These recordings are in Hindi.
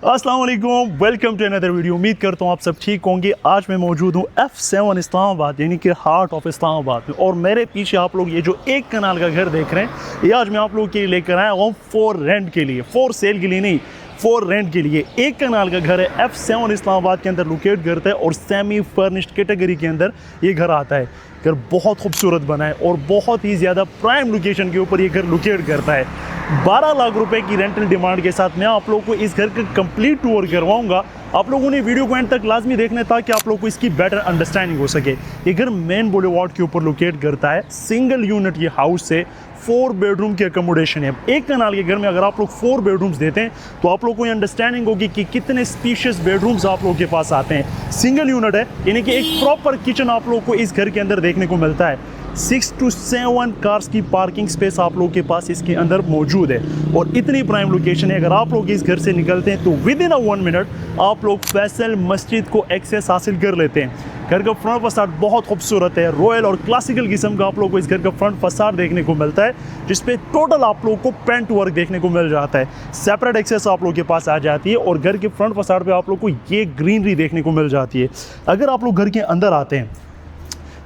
अस्सलाम वालेकुम, वेलकम टू अनदर वीडियो। उम्मीद करता हूँ आप सब ठीक होंगे। आज मैं मौजूद हूँ F7 इस्लामाबाद यानी कि हार्ट ऑफ इस्लामाबाद में, और मेरे पीछे आप लोग ये जो एक कनाल का घर देख रहे हैं, ये आज मैं आप लोग के लिए लेकर आया हूँ फॉर रेंट के लिए, फॉर सेल के लिए नहीं, फॉर रेंट के लिए। एक कनाल का घर है, F7 इस्लामाबाद के अंदर लोकेट करता है और सेमी फर्निश्ड कैटेगरी के अंदर ये घर आता है। घर बहुत खूबसूरत बना है और बहुत ही ज़्यादा प्राइम लोकेशन के ऊपर ये घर लोकेट करता है। 12 लाख रुपए की रेंटल डिमांड के साथ मैं आप लोगों को इस घर का कंप्लीट टूर करवाऊंगा। आप लोगों ने वीडियो को एंड तक लाजमी देखना है ताकि आप लोगों को इसकी बेटर अंडरस्टैंडिंग हो सके। ये घर मेन बुलेवार्ड के ऊपर लोकेट करता है। सिंगल यूनिट ये हाउस से 4 बेडरूम की अकोमोडेशन है। एक कनाल के घर में अगर आप लोग 4 बेडरूम्स देते हैं तो आप लोग को ये अंडरस्टैंडिंग होगी कि कितने स्पीशियस बेडरूम्स आप लोगों के पास आते हैं। सिंगल यूनिट है यानी कि एक प्रॉपर किचन आप लोगों को इस घर के अंदर देखने को मिलता है। 6 to 7 कार्स की पार्किंग स्पेस आप लोगों के पास इसके अंदर मौजूद है और इतनी प्राइम लोकेशन है। अगर आप लोग इस घर से निकलते हैं तो विद इन 1 मिनट आप लोग फैसल मस्जिद को एक्सेस हासिल कर लेते हैं। घर का फ्रंट फसाड बहुत खूबसूरत है, रॉयल और क्लासिकल किस्म का आप लोग को इस घर का फ्रंट फसाड देखने को मिलता है, जिसपे टोटल आप लोग को पेंट वर्क देखने को मिल जाता है। सेपरेट एक्सेस आप लोग के पास आ जाती है और घर के फ्रंट फसाड पे आप लोग को ये ग्रीनरी देखने को मिल जाती है। अगर आप लोग घर के अंदर आते हैं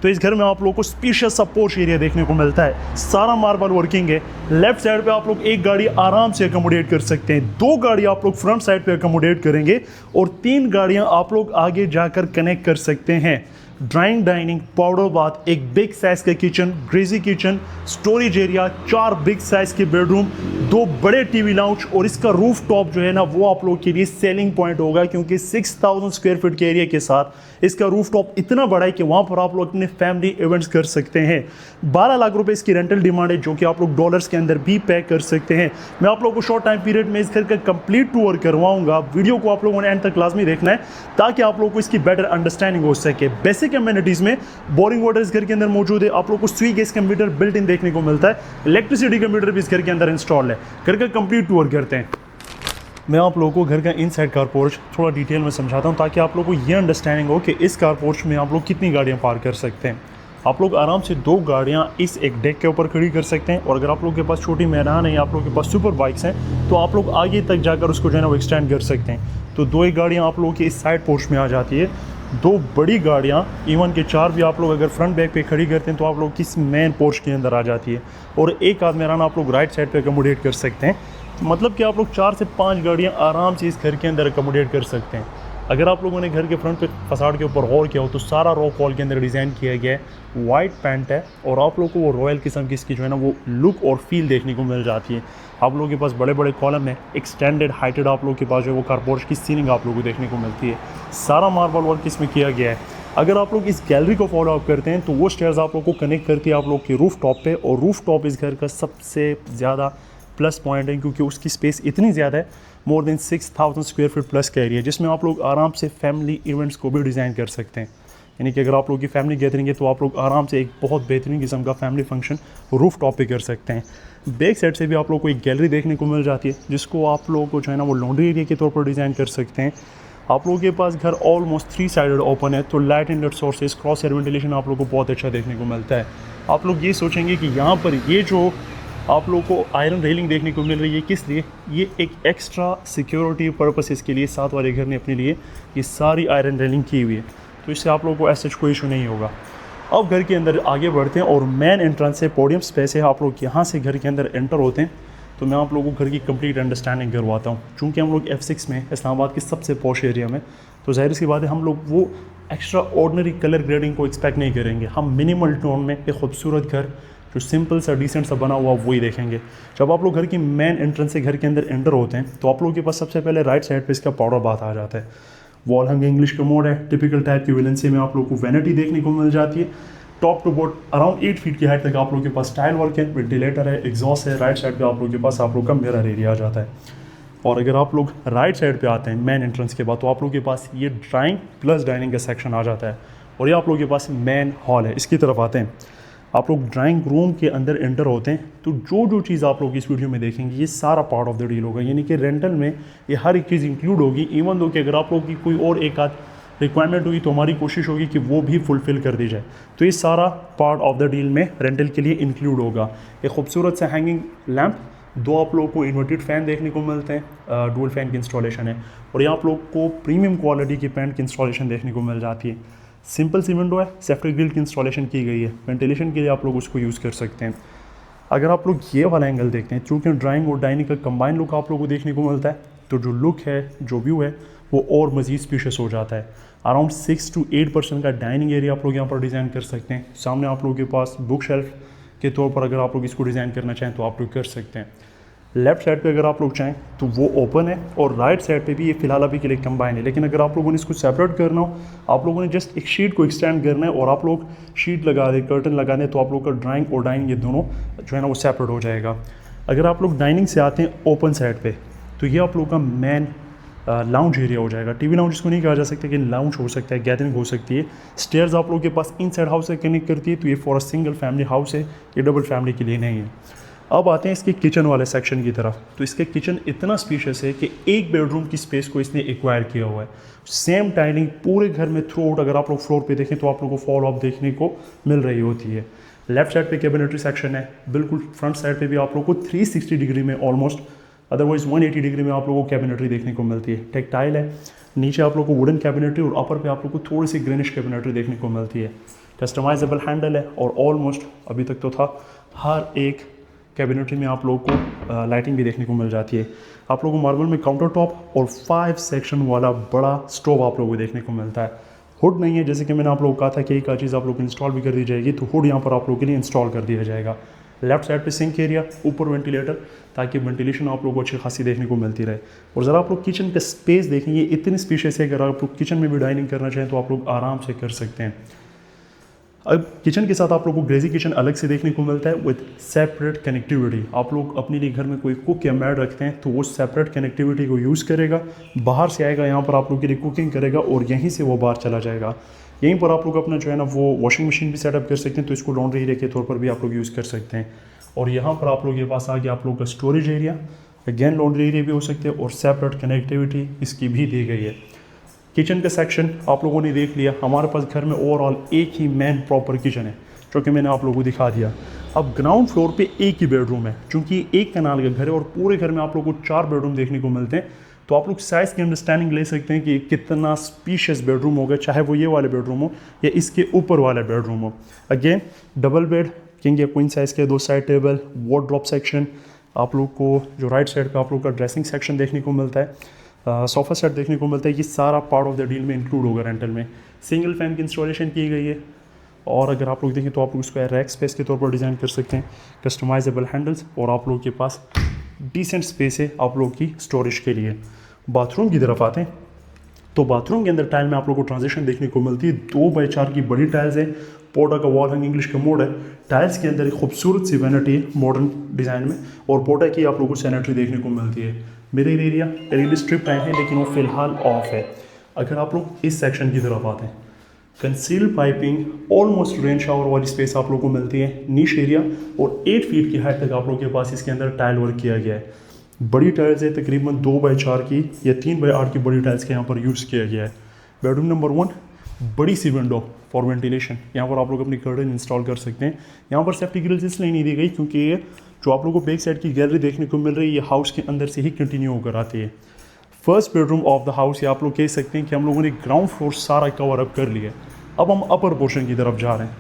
तो इस घर में आप लोगों को स्पेशियस सा पोर्च एरिया देखने को मिलता है। सारा मार्बल वर्किंग है। लेफ्ट साइड पे आप लोग एक गाड़ी आराम से अकोमोडेट कर सकते हैं। 2 गाड़ी आप लोग फ्रंट साइड पे अकोमोडेट करेंगे और 3 गाड़ियां आप लोग आगे जाकर कनेक्ट कर सकते हैं। ड्राइंग डाइनिंग, पाउडर बाथ, एक बिग साइज का kitchen, greasy kitchen, storage area, 4 big size के बेडरूम, 2 बड़े टीवी लाउंज और इसका रूफ टॉप जो है ना वो आप लोग के लिए सेलिंग पॉइंट होगा, क्योंकि 6000 स्क्वायर फीट के एरिया के साथ इसका रूफ टॉप इतना बड़ा है कि वहाँ पर आप लोग अपने फैमिली इवेंट्स कर सकते हैं। 12 लाख रुपए इसकी रेंटल डिमांड है, जो कि आप लोग डॉलर्स के अंदर भी पे कर सकते हैं। मैं आप लोगों को शॉर्ट टाइम पीरियड में इस घर का कंप्लीट टूर करवाऊंगा। वीडियो को आप लोगों ने एंड तक लाजमी देखना है ताकि आप लोगों को इसकी बेटर अंडरस्टैंडिंग हो सके। बेसिक एमिनिटीज में बोरिंग वाटर इस घर के अंदर मौजूद है। आप लोग को स्वी गैस का मीटर बिल्ट इन देखने को मिलता है। इलेक्ट्रिसिटी का मीटर भी इस घर के अंदर इंस्टॉल है। घर का कंप्लीट टूर करते हैं। मैं आप लोगों को घर का इनसाइड कार पोर्च थोड़ा डिटेल में समझाता हूं ताकि आप लोगों को ये अंडरस्टैंडिंग हो कि इस कार पोर्च में आप लोग कितनी गाड़ियां पार्क कर सकते हैं। आप लोग आराम से 2 गाड़ियां इस एक डेक के ऊपर खड़ी कर सकते हैं, और अगर आप लोगों के पास छोटी मैदान है या आप लोगों के पास सुपर बाइक्स हैं तो आप लोग आगे तक जाकर उसको जो है ना वो एक्सटेंड कर सकते हैं। तो 2 एक गाड़ियाँ आप लोगों की इस साइड पोर्च में आ जाती है। 2 बड़ी गाड़ियाँ इवन के 4 भी आप लोग अगर फ्रंट बैक पे खड़ी करते हैं तो आप लोग किस मेन पोर्च के अंदर आ जाती है, और एक आध मैदान आप लोग राइट साइड पे अकोमोडेट कर सकते हैं। मतलब कि आप लोग 4 से 5 गाड़ियाँ आराम से इस घर के अंदर अकोमोडेट कर सकते हैं। अगर आप लोगों ने घर के फ्रंट पे फसाड के ऊपर गौर किया हो तो सारा रॉक वॉल के अंदर डिज़ाइन किया गया है। वाइट पेंट है और आप लोग को वो रॉयल किस्म की इसकी जो है ना वो लुक और फील देखने को मिल जाती है। आप लोगों के पास बड़े बड़े कॉलम है, एक्सटेंडेड हाइटेड आप लोगों के पास जो है वो कारपोर्च की सीलिंग आप लोगों को देखने को मिलती है। सारा मार्बल वर्क इसमें किया गया है। अगर आप लोग इस गैलरी को फॉलो अप करते हैं तो वो स्टेयर्स आप लोग को कनेक्ट करती है आप लोग के रूफ टॉप पे, और रूफ टॉप इस घर का सबसे ज़्यादा प्लस पॉइंट है क्योंकि उसकी स्पेस इतनी ज़्यादा है। More than 6000 square feet plus का एरिया, जिसमें आप लोग आराम से फैमिली इवेंट्स को भी डिज़ाइन कर सकते हैं। यानी कि अगर आप लोग की फैमिली गैदरिंग है तो आप लोग आराम से एक बहुत बेहतरीन किस्म का फैमिली फंक्शन रूफ टॉप पे कर सकते हैं। बैक साइड से भी आप लोग को एक गैलरी देखने को मिल जाती है, जिसको आप लोगों को जो है ना वो लॉन्ड्री एरिया के तौर पर डिज़ाइन कर सकते हैं। आप लोगों के पास घर ऑलमोस्ट 3 साइडेड ओपन है, तो light and sources, cross air ventilation आप लोगों को बहुत अच्छा देखने को मिलता है। आप लोग ये सोचेंगे कि यहाँ पर ये जो आप लोगों को आयरन रेलिंग देखने को मिल रही है, किस लिए? ये एक एक्स्ट्रा सिक्योरिटी पर्पसेस के लिए साथ वाले घर ने अपने लिए ये सारी आयरन रेलिंग की हुई है, तो इससे आप लोगों को ऐसा कोई इशू नहीं होगा। अब घर के अंदर आगे बढ़ते हैं और मेन एंट्रेंस से पोडियम स्पेस है। आप लोग यहाँ से घर के अंदर एंटर होते हैं तो मैं आप लोगों को घर की कंप्लीट अंडरस्टैंडिंग करवाता हूँ। चूँकि हम लोग F6 में इस्लामाबाद के सबसे पॉश एरिया में, तो ज़ाहिर सी बात है हम लोग वो एक्स्ट्रा ऑर्डनरी कलर ग्रेडिंग को एक्सपेक्ट नहीं करेंगे। हम मिनिमल टोन में एक खूबसूरत घर जो सिंपल सा डिसेंट सा बना हुआ वही देखेंगे। जब आप लोग घर की मेन एंट्रेंस से घर के अंदर एंटर होते हैं तो आप लोगों के पास सबसे पहले राइट साइड पे इसका पाउडर बाथ आ जाता है। वॉल हंग इंग्लिश कमोड है। टिपिकल टाइप की वेलेंसी में आप लोग को वैनिटी देखने को मिल जाती है। Top to bottom around 8 feet की हाइट तक आप लोग के पास टाइल वर्क है, वेंटिलेटर है, एग्जॉस्ट है। राइट साइड पे आप लोग के पास आप लोग का मिरर एरिया आ जाता है। और अगर आप लोग राइट साइड पे आते हैं मेन एंट्रेंस के बाद तो आप लोग के पास ये ड्राइंग प्लस डाइनिंग का सेक्शन आ जाता है, और ये आप लोग के पास मेन हॉल है। इसकी तरफ आते हैं, आप लोग ड्राइंग रूम के अंदर एंटर होते हैं तो जो जो चीज़ आप लोग इस वीडियो में देखेंगे ये सारा पार्ट ऑफ द डील होगा। यानी कि रेंटल में ये हर एक चीज़ इंक्लूड होगी। इवन दो कि अगर आप लोग की कोई और एक आध रिक्वायरमेंट होगी तो हमारी कोशिश होगी कि वो भी फुलफ़िल कर दी जाए। तो ये सारा पार्ट ऑफ द डील में रेंटल के लिए इंक्लूड होगा। एक खूबसूरत सा हैंगिंग लैम्प दो आप लोगों को इन्वर्टेड फ़ैन देखने को मिलते हैं, डुअल फ़ैन की इंस्टॉलेशन है। और यहाँ आप लोग को प्रीमियम क्वालिटी की पेंट की इंस्टॉलेशन देखने को मिल जाती है। सिंपल सी विंडो है, सेफ्टी ग्रिल की इंस्टॉलेशन की गई है, वेंटिलेशन के लिए आप लोग उसको यूज़ कर सकते हैं। अगर आप लोग ये वाला एंगल देखते हैं, चूँकि ड्राइंग और डाइनिंग का कंबाइन लुक आप लोगों को देखने को मिलता है, तो जो लुक है, जो व्यू है, वो और मज़ीद स्पेशियस हो जाता है। अराउंड 6 to 8% का डाइनिंग एरिया आप लोग यहाँ पर डिज़ाइन कर सकते हैं। सामने आप लोगों के पास बुक शेल्फ के तौर पर अगर आप लोग इसको डिज़ाइन करना चाहें तो आप लोग कर सकते हैं। लेफ्ट साइड पे अगर आप लोग चाहें तो वो ओपन है, और राइट साइड पे भी ये फिलहाल अभी के लिए कंबाइन है। लेकिन अगर आप लोगों ने इसको सेपरेट करना हो, आप लोगों ने जस्ट एक शीट को एक्सटेंड करना है और आप लोग शीट लगा दें, कर्टन लगा दें, तो आप लोग का ड्राइंग और डाइनिंग ये दोनों जो है ना वो सेपरेट हो जाएगा। अगर आप लोग डाइनिंग से आते हैं ओपन साइड पे, तो ये आप लोग का मेन लाउंज एरिया हो जाएगा। टीवी लाउंज इसको नहीं कहा जा सकता, लेकिन लाउंज हो सकता है, गैदरिंग हो सकती है। स्टेयर्स आप लोगों के पास इनसाइड हाउस से कनेक्ट करती है, तो ये for a single family house है, ये डबल फैमिली के लिए नहीं है। अब आते हैं इसके किचन वाले सेक्शन की तरफ। तो इसके किचन इतना स्पेशियस है कि एक बेडरूम की स्पेस को इसने एक्वायर किया हुआ है। सेम टाइलिंग पूरे घर में थ्रू आउट, अगर आप लोग फ्लोर पे देखें तो आप लोगों को फॉल ऑफ देखने को मिल रही होती है। लेफ्ट साइड पे कैबिनेटरी सेक्शन है, बिल्कुल फ्रंट साइड पे भी आप लोग को 360 डिग्री में ऑलमोस्ट, अदरवाइज 180 डिग्री में आप लोगों को कैबिनेटरी देखने को मिलती है। टेक्टाइल है, नीचे आप लोग को वुडन कैबिनेटरी और अपर पे आप लोग को थोड़ी सी ग्रीनिश कैबिनेटरी देखने को मिलती है। कस्टमाइजेबल हैंडल है, और ऑलमोस्ट अभी तक तो था, हर एक कैबिनेटरी में आप लोगों को लाइटिंग भी देखने को मिल जाती है। आप लोगों को मार्बल में काउंटर टॉप और 5 सेक्शन वाला बड़ा स्टोव आप लोगों को देखने को मिलता है। हुड नहीं है, जैसे कि मैंने आप लोगों को कहा था कि एक चीज़ आप लोग इंस्टॉल भी कर दी जाएगी, तो हुड यहाँ पर आप लोगों के लिए इंस्टॉल कर दिया जाएगा। लेफ्ट साइड पे सिंक एरिया, ऊपर वेंटिलेटर, ताकि वेंटिलेशन आप लोगों को अच्छी खासी देखने को मिलती रहे। और ज़रा आप लोग किचन का स्पेस देखेंगे, इतनी स्पेशियस है, अगर आप लोग किचन में भी डाइनिंग करना चाहें तो आप लोग आराम से कर सकते हैं। अब किचन के साथ आप लोगों को ग्रेजी किचन अलग से देखने को मिलता है विद सेपरेट कनेक्टिविटी। आप लोग अपने लिए घर में कोई कुक या मैड रखते हैं तो वो सेपरेट कनेक्टिविटी को यूज़ करेगा, बाहर से आएगा, यहाँ पर आप लोग के लिए कुकिंग करेगा और यहीं से वो बाहर चला जाएगा। यहीं पर आप लोग अपना जो है ना वो वॉशिंग मशीन भी सेटअप कर सकते हैं, तो इसको लॉन्ड्री एरिया के तौर पर भी आप लोग यूज़ कर सकते हैं। और यहाँ पर आप लोग के पास आ गया आप लोग का storage area, again laundry area भी हो सकते हैं, और सेपरेट कनेक्टिविटी इसकी भी दी गई है। किचन का सेक्शन आप लोगों ने देख लिया। हमारे पास घर में ओवरऑल एक ही मेन प्रॉपर किचन है, जो कि मैंने आप लोगों को दिखा दिया। अब ग्राउंड फ्लोर पे एक ही बेडरूम है, क्योंकि एक कनाल का घर है और पूरे घर में आप लोगों को 4 बेडरूम देखने को मिलते हैं, तो आप लोग साइज़ की अंडरस्टैंडिंग ले सकते हैं कि कितना स्पीशियस बेडरूम होगा, चाहे वो ये वाले बेडरूम हो या इसके ऊपर वाला बेडरूम हो। अगेन डबल बेड, किंग या क्वीन साइज़ के 2 साइड टेबल, वार्डरोब सेक्शन, आप लोग को जो राइट साइड पे आप लोग का ड्रेसिंग सेक्शन देखने को मिलता है, सोफ़ा सेट देखने को मिलता है। ये सारा पार्ट ऑफ द डील में इंक्लूड होगा रेंटल में। सिंगल फैन की इंस्टॉलेशन की गई है, और अगर आप लोग देखें तो आप लोग इसको रैक स्पेस के तौर पर डिज़ाइन कर सकते हैं, कस्टमाइजेबल हैंडल्स, और आप लोग के पास डिसेंट स्पेस है आप लोग की स्टोरेज के लिए। बाथरूम की तरफ आते हैं, तो बाथरूम के अंदर टाइल में आप लोग को ट्रांजिशन देखने को मिलती है। 2x4 की बड़ी टाइल्स है, पोटा का वॉल हैंग इंग्लिश का मोड है। टाइल्स के अंदर एक खूबसूरत सी वैनिटी है मॉडर्न डिज़ाइन में, और पोटा की आप लोग को सैनिटरी देखने को मिलती है। Mirror area LED strip type है, लेकिन वो फिलहाल ऑफ है। अगर आप लोग इस सेक्शन की तरफ आते हैं, concealed piping, almost rain shower वाली स्पेस आप लोग को मिलती है, नीश एरिया, और 8 फीट की हाइट तक आप लोग के पास इसके अंदर टाइल वर्क किया गया है। बड़ी टाइल्स है, तकरीबन 2x4 की या 3x8 की बड़ी टाइल्स के यहाँ पर यूज़ किया गया है। बेडरूम नंबर 1, बड़ी सी विंडो फॉर वेंटिलेशन, यहाँ पर आप लोग अपनी कर्टन इंस्टॉल कर सकते हैं। यहाँ पर सेफ्टी ग्रिल्स इसलिए नहीं दी गई क्योंकि ये जो आप लोगों को बैक साइड की गैलरी देखने को मिल रही है, ये हाउस के अंदर से ही कंटिन्यू होकर आती है। First bedroom of the house, ये आप लोग कह सकते हैं कि हम लोगों ने ग्राउंड फ्लोर सारा कवर अप कर लिया है। अब हम अपर पोर्शन की तरफ जा रहे हैं,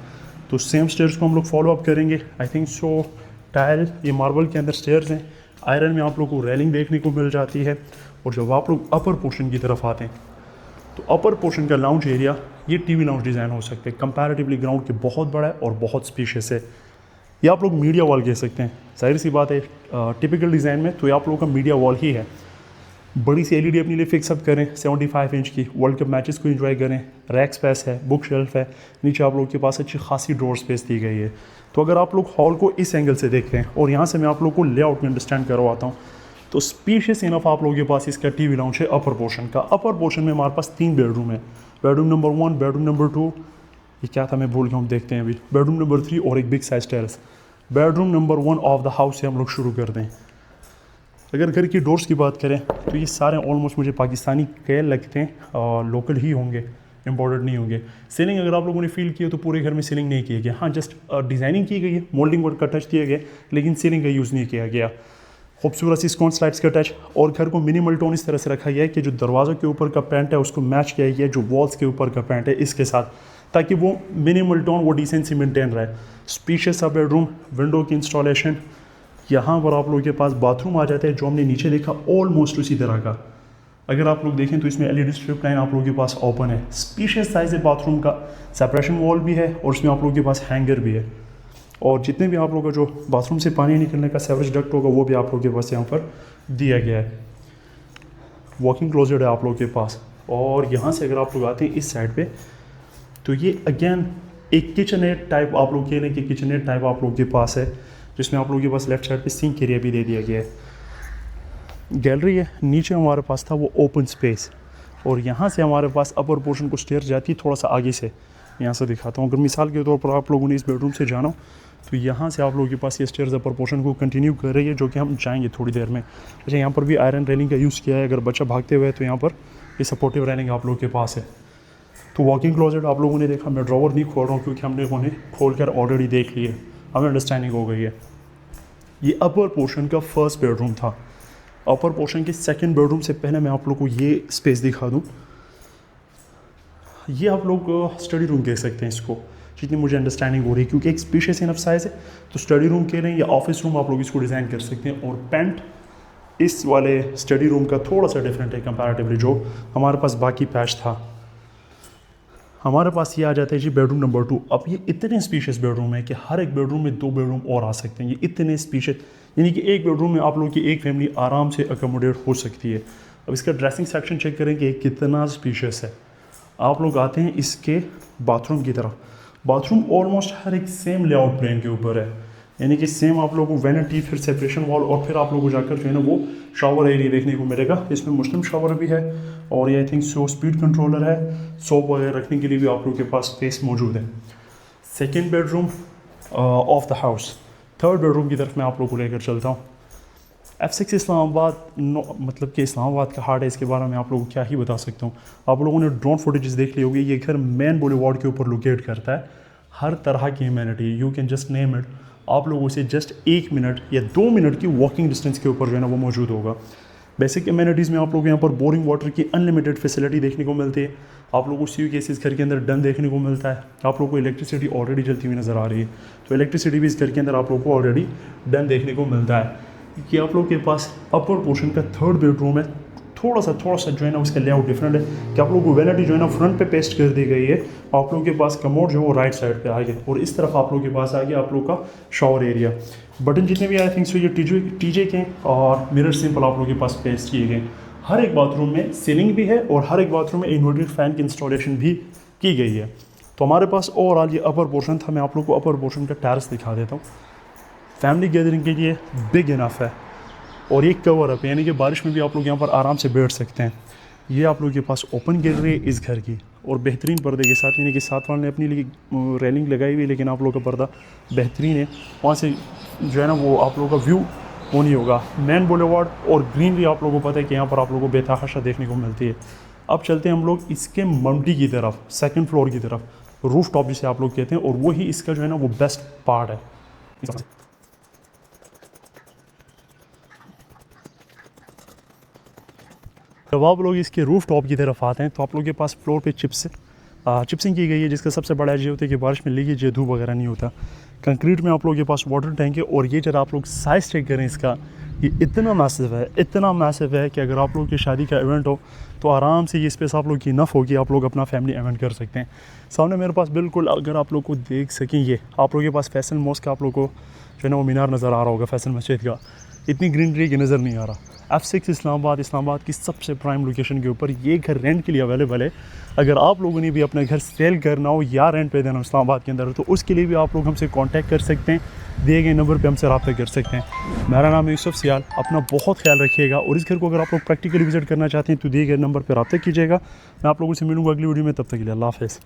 तो सेम स्टेयर्स को हम लोग फॉलो अप करेंगे। आई थिंक सो टाइल, ये मार्बल के अंदर स्टेयर्स हैं, आयरन में आप लोग को रेलिंग देखने को मिल जाती है। और जब आप लोग अपर पोर्शन की तरफ आते हैं, तो अपर पोर्शन का लाउंज एरिया, ये टीवी लाउंज डिज़ाइन हो सकते हैं, कंपैरेटिवली ग्राउंड के बहुत बड़ा है और बहुत स्पेशियस है। ये आप लोग मीडिया वॉल कह सकते हैं, जाहिर सी बात है टिपिकल डिज़ाइन में तो ये आप लोगों का मीडिया वॉल ही है। बड़ी सी एलईडी अपने लिए फिक्सअप करें 75 इंच की, वर्ल्ड कप मैचेस को एंजॉय करें। रैक स्पेस है, बुक शेल्फ है, नीचे आप लोगों के पास अच्छी खासी ड्रॉर स्पेस दी गई है। तो अगर आप लोग हॉल को इस एंगल से देख रहे हैं, और यहाँ से मैं आप लोग को लेआउट में अंडरस्टैंड करवाता हूँ, तो स्पेशियस इनफ आप लोगों के पास इसका टीवी लाउंज है अपर पोर्शन का। अपर पोर्शन में हमारे पास 3 बेडरूम है, बेडरूम नंबर 1, बेडरूम नंबर 2, ये क्या था मैं भूल गया हूँ, देखते हैं अभी, बेडरूम नंबर 3 और एक big size terrace. Bedroom number 1 of the house से हम लोग शुरू कर दें। अगर घर की डोर्स की बात करें तो ये सारे ऑलमोस्ट मुझे पाकिस्तानी कैल लगते हैं, और लोकल ही होंगे, इम्पोर्टेड नहीं होंगे। सीलिंग अगर आप लोगों ने फील किया तो पूरे घर में सीलिंग नहीं किया गया, हाँ जस्ट डिज़ाइनिंग की गई है, मोल्डिंग वर्क का टच दिया गया, लेकिन सीलिंग का यूज़ नहीं किया गया। खूबसूरत सी स्कोन स्लाइड्स का टच, और घर को मिनिमल टोन इस तरह से रखा गया है कि जो दरवाज़ों के ऊपर का पेंट है उसको मैच किया गया है जो वॉल्स के ऊपर का पेंट है इसके साथ, ताकि वो मिनिमल टोन वो डिसेंसी मेंटेन रहे। स्पेशियस सा बेडरूम, विंडो की इंस्टॉलेशन, यहाँ पर आप लोगों के पास बाथरूम आ जाता है जो हमने नीचे देखा ऑलमोस्ट उसी तरह का। अगर आप लोग देखें तो इसमें एलईडी स्ट्रिप लाइन आप लोगों के पास ओपन है, स्पेशियस साइज है बाथरूम का, सेपरेशन वॉल भी है और उसमें आप लोगों के पास हैंगर भी है, और जितने भी आप लोगों का जो बाथरूम से पानी निकलने का सेवरेज डक्ट होगा वो भी आप लोगों के पास यहाँ पर दिया गया है। वॉकिंग क्लोजेट है आप लोगों के पास, और यहाँ से अगर आप लोग आते हैं इस साइड पे तो ये अगेन एक किचननेट टाइप आप लोग कह लें कि किचननेट टाइप आप लोगों के पास है, जिसमें आप लोगों के पास लेफ्ट साइड पे सिंक एरिया भी दे दिया गया है। गैलरी है, नीचे हमारे पास था वो ओपन स्पेस, और यहाँ से हमारे पास अपर पोर्शन को स्टेयर जाती है थोड़ा सा आगे से, यहाँ से दिखाता हूँ। अगर मिसाल के तौर पर आप लोगों ने इस बेडरूम से जाना हो तो यहाँ से आप लोगों के पास ये स्टेयर्स अपर पोर्शन को कंटिन्यू कर रही है, जो कि हम जाएंगे थोड़ी देर में। अच्छा, यहाँ पर भी आयरन रेलिंग का यूज़ किया है, अगर बच्चा भागते हुए तो यहाँ पर ये सपोर्टिव रेलिंग आप लोगों के पास है। तो वॉकिंग क्लोजेट आप लोगों ने देखा, मैं ड्रॉवर नहीं खोल रहा हूँ क्योंकि हमने उन्हें खोल कर ऑलरेडी देख लिए, हमें अंडरस्टैंडिंग हो गई है। ये अपर पोर्शन का फर्स्ट बेडरूम था। अपर पोर्शन के सेकंड बेडरूम से पहले मैं आप लोग को ये स्पेस दिखा दूँ। ये आप लोग स्टडी रूम कह सकते हैं इसको, जितनी मुझे अंडरस्टैंडिंग हो रही है, क्योंकि एक स्पेशियस इनफ साइज़ है, तो स्टडी रूम कह रहे हैं या ऑफिस रूम आप लोग इसको डिज़ाइन कर सकते हैं। और पेंट इस वाले स्टडी रूम का थोड़ा सा डिफरेंट है कंपैरेटिवली जो हमारे पास बाकी पैच था। हमारे पास ये आ जाता है जी बेडरूम नंबर 2। अब ये इतने स्पेशियस बेडरूम है कि हर एक बेडरूम में 2 बेडरूम और आ सकते हैं। ये इतने स्पेशियस, यानी कि एक बेडरूम में आप लोग की एक फैमिली आराम से अकोमोडेट हो सकती है। अब इसका ड्रेसिंग सेक्शन चेक करें कि कितना स्पेशियस है। आप लोग आते हैं इसके बाथरूम की तरफ। बाथरूम ऑलमोस्ट हर एक सेम लेआउट प्लान के ऊपर है, यानी कि सेम आप लोगों को वैनिटी, फिर सेपरेशन वॉल, और फिर आप लोगों को जाकर जो है ना वो शावर एरिया देखने को मिलेगा। इसमें मुस्लिम शावर भी है, और ये I think so speed controller है, सोप वगैरह रखने के लिए भी आप लोगों के पास स्पेस मौजूद है। Second bedroom of the house. Third bedroom की तरफ मैं आप लोगों को लेकर चलता हूँ। F6 इस्लामाबाद मतलब कि इस्लामाबाद का हार्ट है, इसके बारे में आप लोगों को क्या ही बता सकता हूँ। आप लोगों ने ड्रोन फुटेजेस देख ली होगी। ये घर मेन बुलेवार्ड के ऊपर लोकेट करता है। हर तरह की humanity, you can just name it, आप लोगों से जस्ट 1 मिनट या 2 मिनट की वॉकिंग डिस्टेंस के ऊपर जो है ना वो मौजूद होगा। बेसिक एमिनिटीज़ में आप लोग यहाँ पर बोरिंग वाटर की अनलिमिटेड फैसिलिटी देखने को मिलती है। आप लोगों को सी केसेस घर के अंदर डन देखने को मिलता है। आप लोगों को इलेक्ट्रिसिटी ऑलरेडी जलती हुई नज़र आ रही है, तो इलेक्ट्रिसिटी भी इस घर के अंदर आप लोगों को ऑलरेडी डन देखने को मिलता है। कि आप लोगों के पास अपर पोर्शन का थर्ड बेडरूम है, थोड़ा सा जो है ना उसका लेआउट डिफरेंट है कि आप लोगों को वैनिटी जो है ना फ्रंट पे पेस्ट कर दी गई है। आप लोगों के पास कमोड जो है वो राइट साइड पे आ गया, और इस तरफ आप लोगों के पास आ गया आप लोगों का शावर एरिया। बटन जितने भी आई थिंक सो ये टीजे के और मिरर सिंपल आप लोगों के पास पेस्ट किए गए। हर एक बाथरूम में सीलिंग भी है, और हर एक बाथरूम में इन्वर्टेड फैन की इंस्टॉलेशन भी की गई है। तो हमारे पास ओवरऑल ये अपर पोर्शन था। मैं आप लोग को अपर पोर्शन का टेरेस दिखा देता हूँ। फैमिली गैदरिंग के लिए बिग इनफ है, और ये कवर अप है, यानी कि बारिश में भी आप लोग यहाँ पर आराम से बैठ सकते हैं। ये आप लोगों के पास ओपन गैलरी है इस घर की, और बेहतरीन पर्दे के साथ, यानी कि साथ वाले ने अपने लिए रेलिंग लगाई हुई है, लेकिन आप लोगों का पर्दा बेहतरीन है। वहाँ से जो है ना वो आप लोगों का व्यू वो नहीं होगा। मेन बुलेवार्ड और ग्रीनरी आप लोगों को पता है कि यहाँ पर आप लोगों को बेतहाशा देखने को मिलती है। अब चलते हैं हम लोग इसके मंडी की तरफ, सेकंड फ्लोर की तरफ, रूफ टॉप जिसे आप लोग कहते हैं, और वही इसका जो है ना वो बेस्ट पार्ट है। जब आप लोग इसके रूफ टॉप की तरफ आते हैं तो आप लोग के पास फ्लोर पे चिप्सिंग की गई है, जिसका सबसे बड़ा ये होता है कि बारिश में लीकेज धूप वगैरह नहीं होता। कंक्रीट में आप लोगों के पास वाटर टैंक है, और ये जरा आप लोग साइज़ चेक करें इसका, ये इतना मैसिव है कि अगर आप लोग की शादी का इवेंट हो तो आराम से ये स्पेस आप लोग की इनफ होगी, आप लोग अपना फैमिली इवेंट कर सकते हैं। सामने मेरे पास बिल्कुल, अगर आप लोग को देख सकें, ये आप लोगों के पास फैसल मॉस्क का आप लोग को जो है ना वो मीनार नज़र आ रहा होगा फैसल मस्जिद का। इतनी ग्रीनरी की नज़र नहीं आ रहा। F6 इस्लामाबाद की सबसे प्राइम लोकेशन के ऊपर ये घर रेंट के लिए अवेलेबल है। अगर आप लोगों ने भी अपना घर सेल करना हो या रेंट पे देना हो इस्लामाबाद के अंदर, तो उसके लिए भी आप लोग हमसे कांटेक्ट कर सकते हैं, दिए गए नंबर पे हमसे रब्ता कर सकते हैं। मेरा नाम है यूसुफ सियाल। अपना बहुत ख्याल रखिएगा, और इस घर को अगर आप लोग प्रैक्टिकली विजिट करना चाहते हैं तो दिए गए नंबर पर रब्ता कीजिएगा। मैं आप लोगों से मिलूँगा अगली वीडियो में, तब तक के लिए अल्लाह हाफ़िज़।